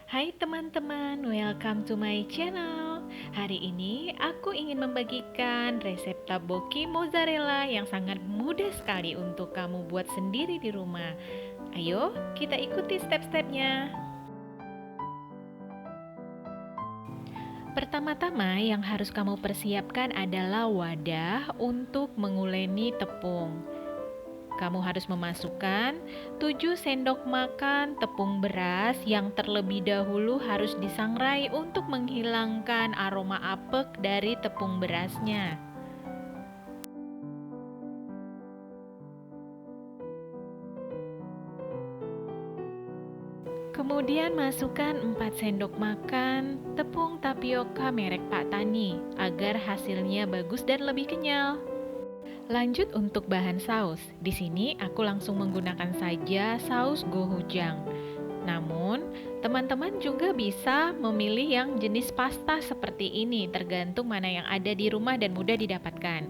Hai teman-teman, welcome to my channel. Hari ini aku ingin membagikan resep taboki mozzarella yang sangat mudah sekali untuk kamu buat sendiri di rumah. Ayo, kita ikuti step-stepnya. Pertama-tama yang harus kamu persiapkan adalah wadah untuk menguleni tepung. Kamu harus memasukkan 7 sendok makan tepung beras yang terlebih dahulu harus disangrai untuk menghilangkan aroma apek dari tepung berasnya. Kemudian masukkan 4 sendok makan tepung tapioka merek Pak Tani agar hasilnya bagus dan lebih kenyal. Lanjut untuk bahan saus. Di sini aku langsung menggunakan saja saus gochujang. Namun, teman-teman juga bisa memilih yang jenis pasta seperti ini, tergantung mana yang ada di rumah dan mudah didapatkan.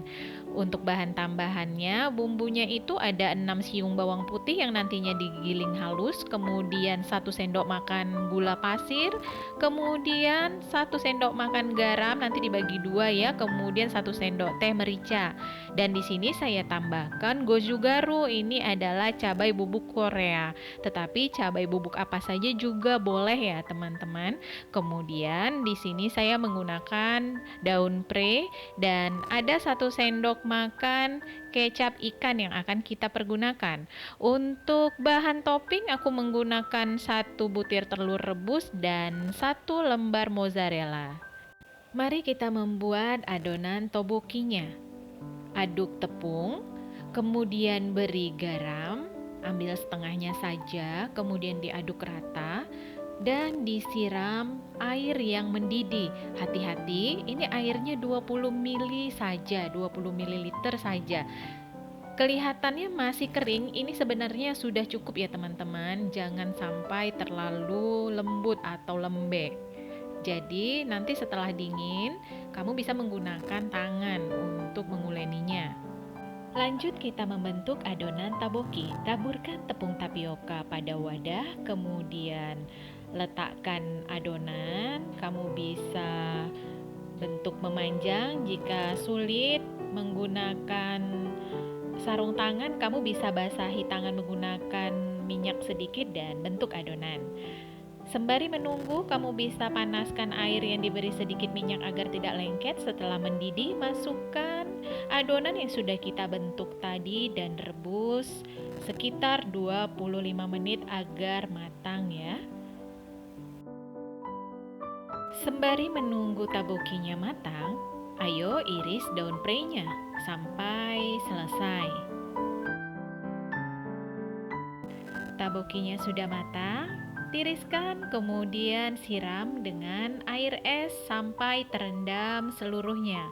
Untuk bahan tambahannya, bumbunya itu ada 6 siung bawang putih yang nantinya digiling halus, kemudian 1 sendok makan gula pasir, kemudian 1 sendok makan garam, nanti dibagi 2 ya, kemudian 1 sendok teh merica. Dan di sini saya tambahkan gochugaru, ini adalah cabai bubuk Korea. Tetapi cabai bubuk apa saja juga boleh ya, teman-teman. Kemudian di sini saya menggunakan daun pre dan ada 1 sendok makan kecap ikan yang akan kita pergunakan. Untuk bahan topping aku menggunakan 1 butir telur rebus dan 1 lembar mozzarella. Mari kita membuat adonan tteokbokkinya. Aduk tepung, kemudian beri garam, ambil setengahnya saja, kemudian diaduk rata dan disiram air yang mendidih. Hati-hati, ini airnya 20 ml saja, 20 ml saja. Kelihatannya masih kering, ini sebenarnya sudah cukup ya teman-teman. Jangan sampai terlalu lembut atau lembek. Jadi nanti setelah dingin, kamu bisa menggunakan tangan untuk menguleninya. Lanjut kita membentuk adonan taboki. Taburkan tepung tapioka pada wadah, kemudian letakkan adonan. Kamu bisa bentuk memanjang. Jika sulit menggunakan sarung tangan, kamu bisa basahi tangan menggunakan minyak sedikit dan bentuk adonan. Sembari menunggu, kamu bisa panaskan air yang diberi sedikit minyak agar tidak lengket. Setelah mendidih, masukkan adonan yang sudah kita bentuk tadi dan rebus sekitar 25 menit agar matang ya. Sembari menunggu tabokinya matang, ayo iris daun prei-nya sampai selesai. Tabokinya sudah matang, tiriskan kemudian siram dengan air es sampai terendam seluruhnya.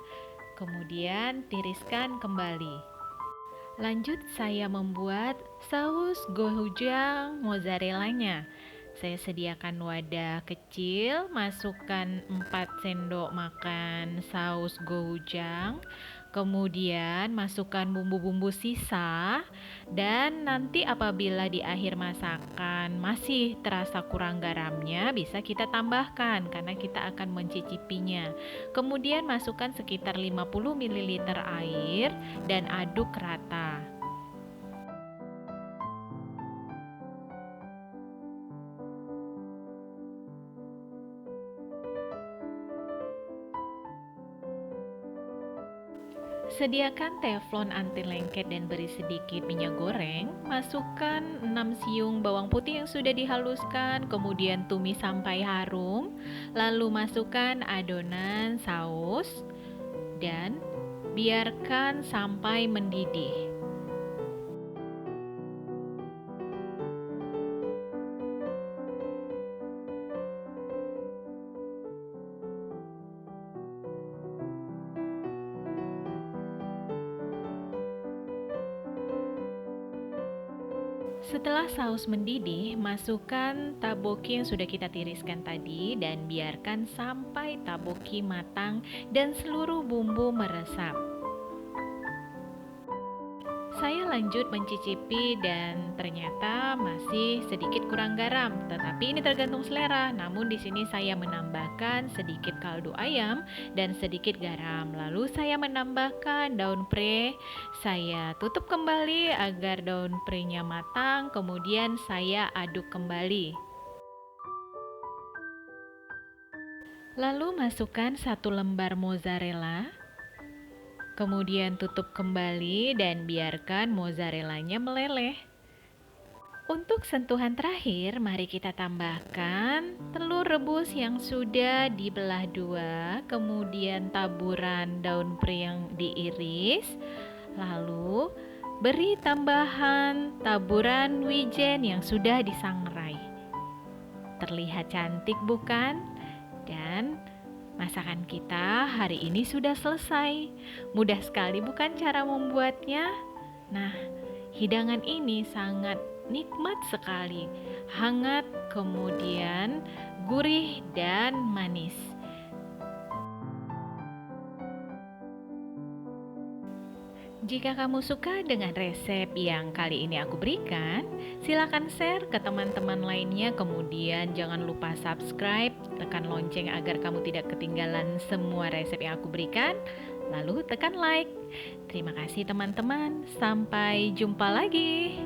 Kemudian tiriskan kembali. Lanjut saya membuat saus gochujang mozzarellanya. Saya sediakan wadah kecil, masukkan 4 sendok makan saus gochujang, kemudian masukkan bumbu-bumbu sisa, dan nanti apabila di akhir masakan masih terasa kurang garamnya, bisa kita tambahkan karena kita akan mencicipinya. Kemudian masukkan sekitar 50 ml air dan aduk rata. Sediakan teflon anti lengket dan beri sedikit minyak goreng. Masukkan 6 siung bawang putih yang sudah dihaluskan, kemudian tumis sampai harum. Lalu masukkan adonan saus dan biarkan sampai mendidih. Setelah saus mendidih, masukkan taboki yang sudah kita tiriskan tadi dan biarkan sampai taboki matang dan seluruh bumbu meresap. Saya lanjut mencicipi dan ternyata masih sedikit kurang garam, tetapi ini tergantung selera. Namun di sini saya menambahkan sedikit kaldu ayam dan sedikit garam. Lalu saya menambahkan daun pre. Saya tutup kembali agar daun pre-nya matang, kemudian saya aduk kembali. Lalu masukkan 1 lembar mozzarella. Kemudian tutup kembali dan biarkan mozzarellanya meleleh. Untuk sentuhan terakhir, mari kita tambahkan telur rebus yang sudah dibelah 2, kemudian taburan daun pre yang diiris, lalu beri tambahan taburan wijen yang sudah disangrai. Terlihat cantik bukan? Dan masakan kita hari ini sudah selesai. Mudah sekali bukan cara membuatnya? Nah, hidangan ini sangat nikmat sekali. Hangat, kemudian gurih dan manis. Jika kamu suka dengan resep yang kali ini aku berikan, silakan share ke teman-teman lainnya. Kemudian jangan lupa subscribe, tekan lonceng agar kamu tidak ketinggalan semua resep yang aku berikan. Lalu tekan like. Terima kasih teman-teman, sampai jumpa lagi.